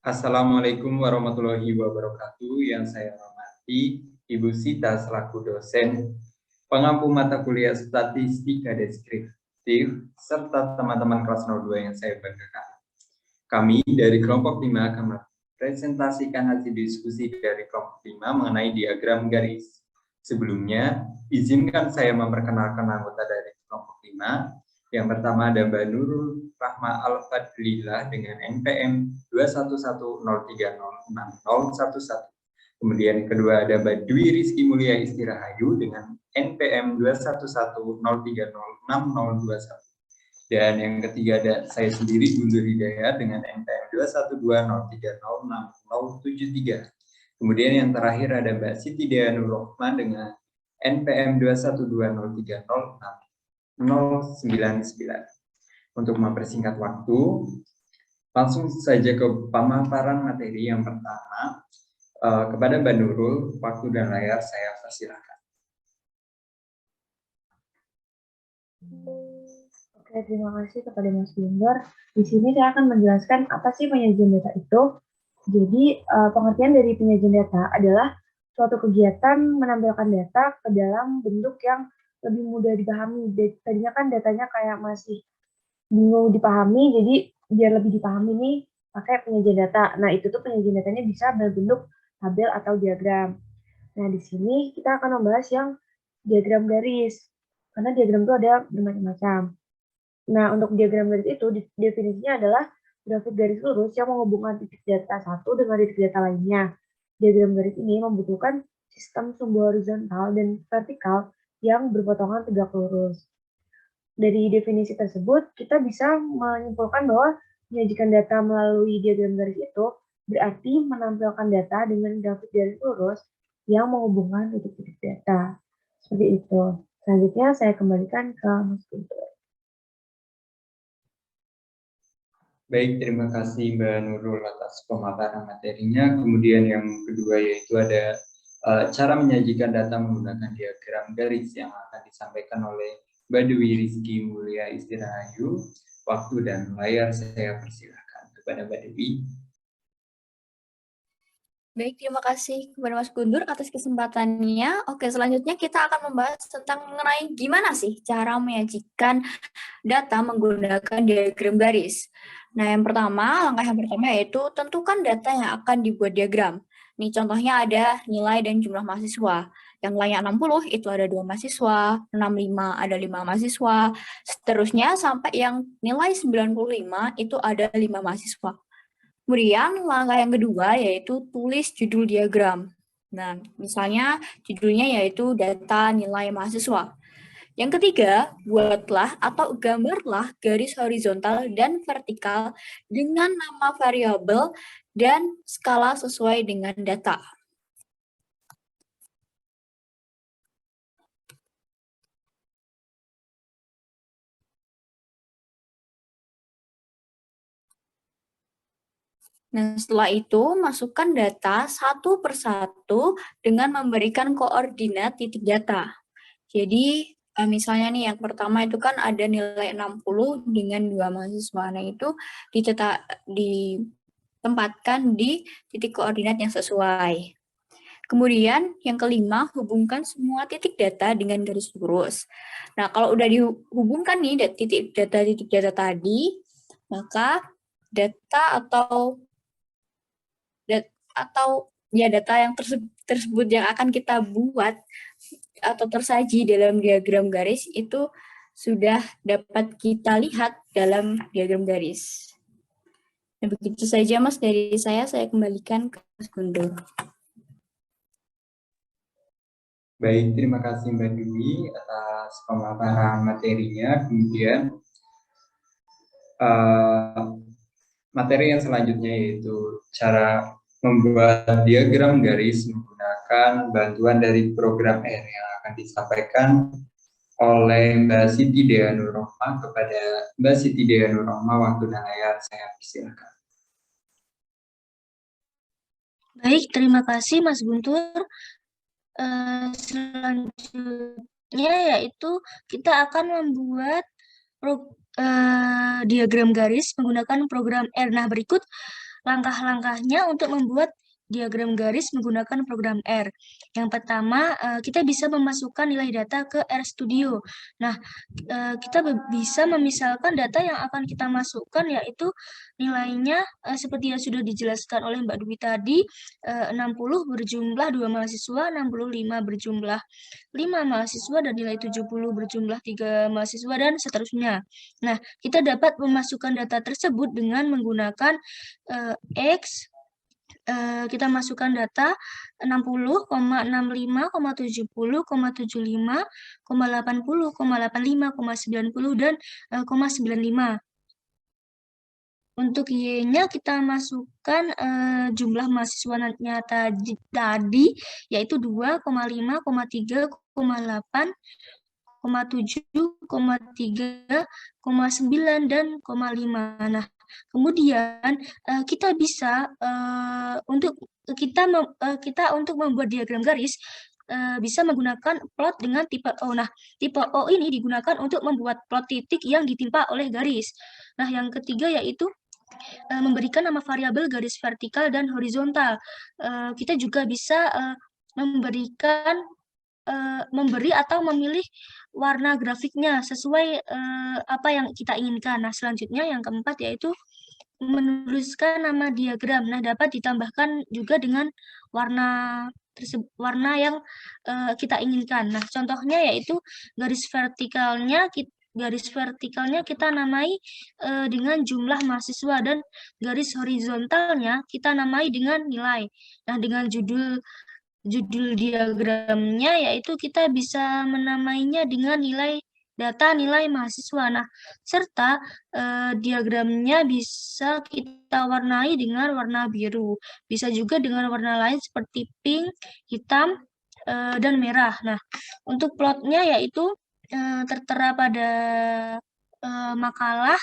Assalamualaikum warahmatullahi wabarakatuh. Yang saya hormati Ibu Sita selaku dosen pengampu mata kuliah Statistika Deskriptif serta teman-teman kelas 02 yang saya banggakan. Kami dari kelompok 5 akan mempresentasikan hasil diskusi dari kelompok 5 mengenai diagram garis. Sebelumnya, izinkan saya memperkenalkan anggota dari kelompok 5. Yang pertama ada Mbak Nurul Rahma Al-Fadlilah dengan NPM 21103060011. Kemudian yang kedua ada Mbak Dwi Rizky Mulia Istirahayu dengan NPM 21103060021. Dan yang ketiga ada saya sendiri Guntur Hidayat dengan NPM 21203060073. Kemudian yang terakhir ada Mbak Siti Dea Nur Rohman dengan NPM 21203060099. Untuk mempersingkat waktu, langsung saja ke pemaparan materi yang pertama. Kepada Mbak Nurul, waktu dan layar saya persilakan. Oke, terima kasih kepada Mas Guntur. Di sini saya akan menjelaskan apa sih penyajian data itu. Jadi, pengertian dari penyajian data adalah suatu kegiatan menampilkan data ke dalam bentuk yang lebih mudah dipahami. Tadinya kan datanya kayak masih bingung dipahami, jadi biar lebih dipahami nih pakai penyajian data. Nah, itu tuh penyajian datanya bisa berbentuk tabel atau diagram. Nah, di sini kita akan membahas yang diagram garis. Karena diagram itu ada bermacam-macam. Nah, untuk diagram garis itu definisinya adalah grafik garis lurus yang menghubungkan titik data satu dengan titik data lainnya. Diagram garis ini membutuhkan sistem sumbu horizontal dan vertikal yang berpotongan tegak lurus. Dari definisi tersebut, kita bisa menyimpulkan bahwa menyajikan data melalui diagram garis itu berarti menampilkan data dengan grafik garis lurus yang menghubungkan titik-titik data. Seperti itu. Selanjutnya saya kembalikan ke Mas Guntur. Baik, terima kasih Mbak Nurul atas pemaparan materinya. Kemudian yang kedua yaitu ada cara menyajikan data menggunakan diagram garis yang akan disampaikan oleh Mbak Dwi Rizky Mulia Istirahayu. Waktu dan layar saya persilakan kepada Mbak Dewi. Baik, terima kasih kepada Mas Guntur atas kesempatannya. Oke, selanjutnya kita akan membahas tentang mengenai gimana sih cara menyajikan data menggunakan diagram garis. Nah, langkah yang pertama yaitu tentukan data yang akan dibuat diagram. Nih, contohnya ada nilai dan jumlah mahasiswa. Yang nilainya 60 itu ada 2 mahasiswa, 65 ada 5 mahasiswa, seterusnya sampai yang nilai 95 itu ada 5 mahasiswa. Kemudian langkah yang kedua yaitu tulis judul diagram. Nah, misalnya judulnya yaitu data nilai mahasiswa. Yang ketiga, buatlah atau gambarlah garis horizontal dan vertikal dengan nama variabel dan skala sesuai dengan data. Nah, setelah itu, masukkan data satu persatu dengan memberikan koordinat titik data. Jadi, misalnya nih, yang pertama itu kan ada nilai 60 dengan 2 mahasiswa. Nah, itu ditempatkan di titik koordinat yang sesuai. Kemudian, yang kelima, hubungkan semua titik data dengan garis lurus. Nah, kalau udah dihubungkan nih titik data tadi, maka data data yang tersebut yang akan kita buat atau tersaji dalam diagram garis itu sudah dapat kita lihat dalam diagram garis. Nah, begitu saja Mas dari saya kembalikan ke Mas Guntur. Baik, terima kasih Mbak Dwi atas pemaparan materinya. Kemudian materi yang selanjutnya yaitu cara membuat diagram garis menggunakan bantuan dari program R yang akan disampaikan oleh Mbak Siti Dea Nur Rohma. Kepada Mbak Siti Dea Nur Rohma, waktu dan layar saya persilakan. Baik, terima kasih Mas Guntur. Selanjutnya yaitu kita akan membuat diagram garis menggunakan program R. Nah, berikut langkah-langkahnya untuk membuat diagram garis menggunakan program R. Yang pertama, kita bisa memasukkan nilai data ke RStudio. Nah, kita bisa memisalkan data yang akan kita masukkan, yaitu nilainya seperti yang sudah dijelaskan oleh Mbak Dwi tadi, 60 berjumlah 2 mahasiswa, 65 berjumlah 5 mahasiswa, dan nilai 70 berjumlah 3 mahasiswa, dan seterusnya. Nah, kita dapat memasukkan data tersebut dengan menggunakan X. Kita masukkan data 60, 65, 70, 75, 80, 85, 90, dan 95. Untuk Y-nya kita masukkan jumlah mahasiswanya tadi yaitu 2, 5, 3, 8, 7, 3, 9, dan 5. Nah, kemudian kita bisa untuk membuat diagram garis bisa menggunakan plot dengan tipe O. Nah, tipe O ini digunakan untuk membuat plot titik yang ditimpa oleh garis. Nah, yang ketiga yaitu memberikan nama variabel garis vertikal dan horizontal. Kita juga bisa memberi atau memilih warna grafiknya sesuai apa yang kita inginkan. Nah, selanjutnya yang keempat yaitu menuliskan nama diagram. Nah, dapat ditambahkan juga dengan warna yang kita inginkan. Nah, contohnya yaitu garis vertikalnya kita namai dengan jumlah mahasiswa, dan garis horizontalnya kita namai dengan nilai. Nah, dengan judul diagramnya yaitu kita bisa menamainya dengan nilai mahasiswa. Nah, serta diagramnya bisa kita warnai dengan warna biru. Bisa juga dengan warna lain seperti pink, hitam, dan merah. Nah, untuk plotnya yaitu tertera pada makalah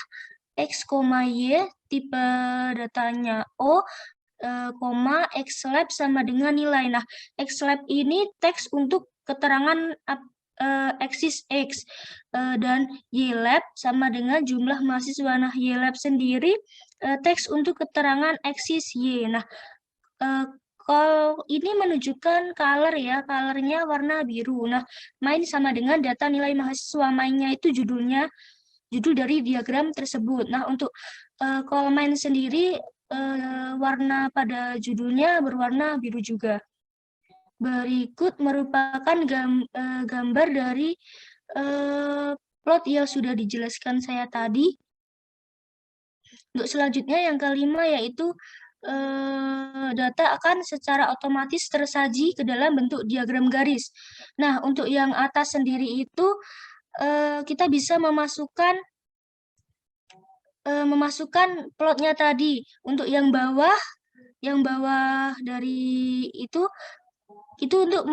X, Y, tipe datanya O, Xlab sama dengan nilai. Nah, Xlab ini teks untuk keterangan eksis X, dan Ylab sama dengan jumlah mahasiswa. Nah, Ylab sendiri teks untuk keterangan eksis Y. Nah, kalau ini menunjukkan color ya, colornya warna biru. Nah, main sama dengan data nilai mahasiswa. Mainnya itu judul dari diagram tersebut. Nah, untuk kalau main sendiri warna pada judulnya berwarna biru juga. Berikut merupakan gambar dari plot yang sudah dijelaskan saya tadi. Untuk selanjutnya yang kelima yaitu data akan secara otomatis tersaji ke dalam bentuk diagram garis. Nah, untuk yang atas sendiri itu kita bisa memasukkan plotnya tadi. Untuk yang bawah dari itu untuk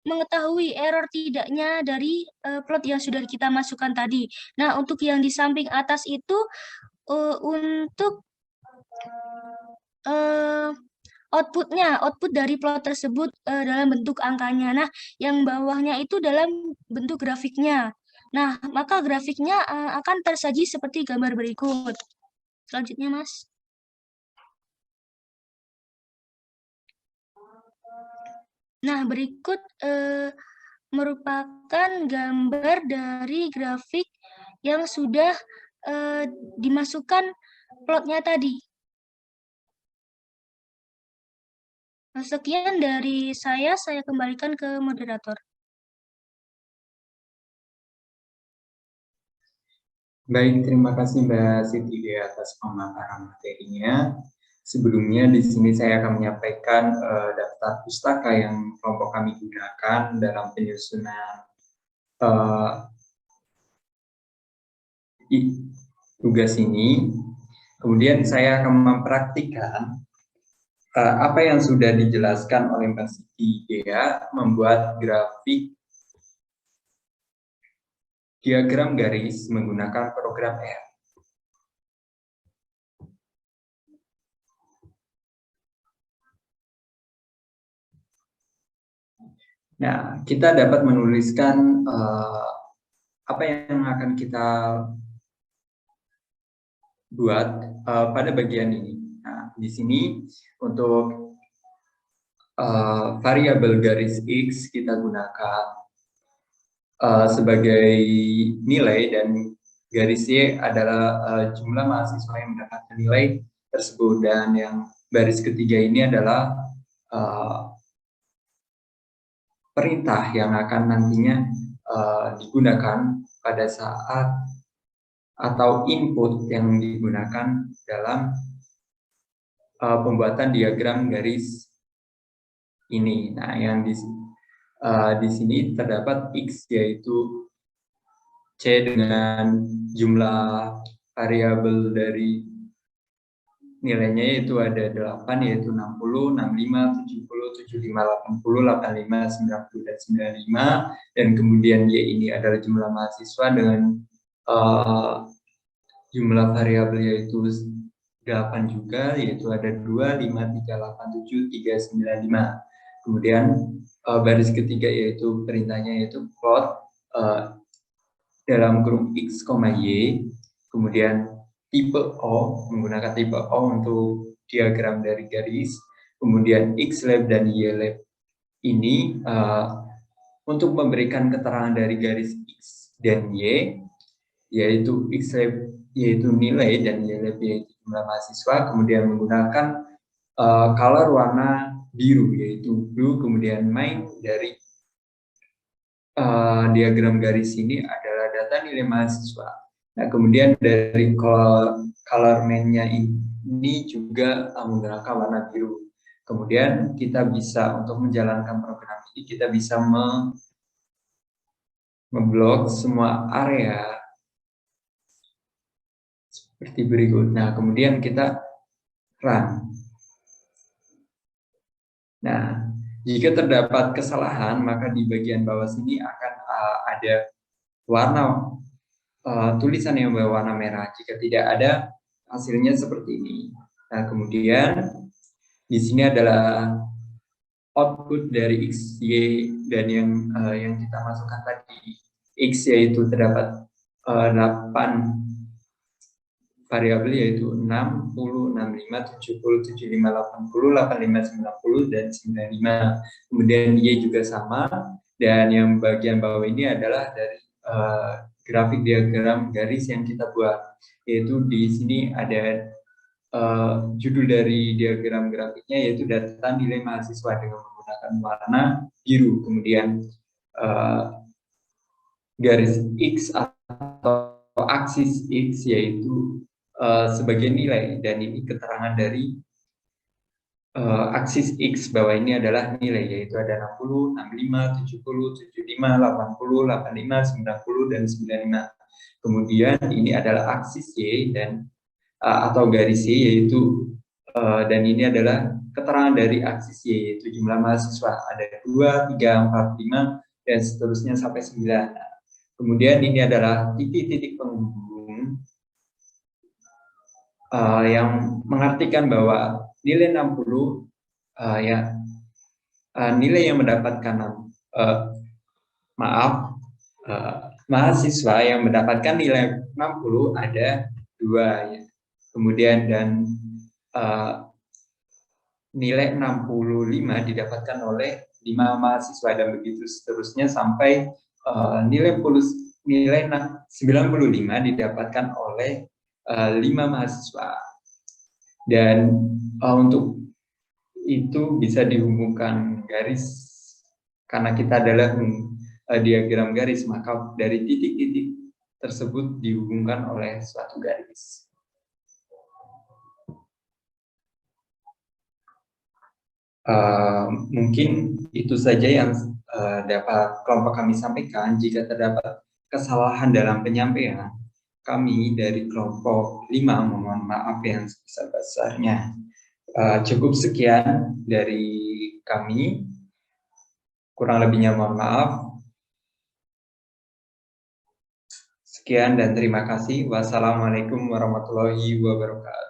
mengetahui error tidaknya dari plot yang sudah kita masukkan tadi. Nah, untuk yang di samping atas itu untuk output dari plot tersebut dalam bentuk angkanya. Nah, yang bawahnya itu dalam bentuk grafiknya. Nah, maka grafiknya akan tersaji seperti gambar berikut. Selanjutnya, Mas. Nah, berikut merupakan gambar dari grafik yang sudah dimasukkan plotnya tadi. Nah, sekian dari saya kembalikan ke moderator. Baik, terima kasih Mbak Siti atas pemaparan materinya. Sebelumnya di sini saya akan menyampaikan daftar pustaka yang kelompok kami gunakan dalam penyusunan tugas ini. Kemudian saya akan mempraktikkan apa yang sudah dijelaskan oleh Mbak Siti membuat grafik diagram garis menggunakan program R. Nah, kita dapat menuliskan apa yang akan kita buat pada bagian ini. Nah, di sini untuk variabel garis X kita gunakan sebagai nilai, dan garis Y adalah jumlah mahasiswa yang mendapatkan nilai tersebut, dan yang baris ketiga ini adalah perintah yang akan nantinya digunakan pada saat atau input yang digunakan dalam pembuatan diagram garis ini. Nah, yang di sini terdapat X, yaitu C dengan jumlah variabel dari nilainya, yaitu ada 8, yaitu 60, 65, 70, 75, 80, 85, 90, dan 95. Dan kemudian Y ini adalah jumlah mahasiswa dengan jumlah variabel yaitu 8 juga, yaitu ada 2, 5, 3, 8, 7, 3, 9, 5. Kemudian baris ketiga yaitu perintahnya yaitu plot dalam grup X, Y. Kemudian tipe O, menggunakan tipe O untuk diagram dari garis. Kemudian X-lab dan Y-lab ini untuk memberikan keterangan dari garis X dan Y, yaitu X-lab yaitu nilai dan Y-lab yaitu jumlah mahasiswa. Kemudian menggunakan color warna biru yaitu blue. Kemudian main dari diagram garis ini adalah data nilai mahasiswa. Nah, kemudian dari color main-nya ini juga menggunakan warna biru. Kemudian kita bisa untuk menjalankan program ini, kita bisa memblok semua area seperti berikut. Nah, kemudian kita run. Nah, jika terdapat kesalahan, maka di bagian bawah sini akan ada warna tulisan yang berwarna merah. Jika tidak ada, hasilnya seperti ini. Nah, kemudian di sini adalah output dari X, Y, dan yang kita masukkan tadi. X yaitu terdapat 8 variabel yaitu 60, 65, 70, 75, 80, 85, 90, dan 95. Kemudian Y juga sama, dan yang bagian bawah ini adalah dari grafik diagram garis yang kita buat, yaitu di sini ada judul dari diagram grafiknya yaitu data nilai mahasiswa dengan menggunakan warna biru. Kemudian garis X atau aksis X yaitu sebagai nilai, dan ini keterangan dari aksis X bawah ini adalah nilai, yaitu ada 60, 65, 70, 75, 80, 85, 90, dan 95. Kemudian ini adalah aksis Y dan atau garis Y, yaitu dan ini adalah keterangan dari aksis Y, yaitu jumlah mahasiswa ada 2, 3, 4, 5, dan seterusnya sampai 9. Kemudian ini adalah titik-titik penghubung yang mengartikan bahwa nilai 60 nilai yang mendapatkan mahasiswa yang mendapatkan nilai 60 ada 2 ya. Kemudian dan nilai 65 didapatkan oleh 5 mahasiswa, dan begitu seterusnya sampai nilai 95 didapatkan oleh 5 mahasiswa. Dan untuk itu bisa dihubungkan garis, karena kita adalah diagram garis, maka dari titik-titik tersebut dihubungkan oleh suatu garis. Mungkin itu saja yang dapat kelompok kami sampaikan. Jika terdapat kesalahan dalam penyampaian, kami dari kelompok 5 mohon maaf yang sebesar-besarnya. Cukup sekian dari kami. Kurang lebihnya mohon maaf. Sekian dan terima kasih. Wassalamualaikum warahmatullahi wabarakatuh.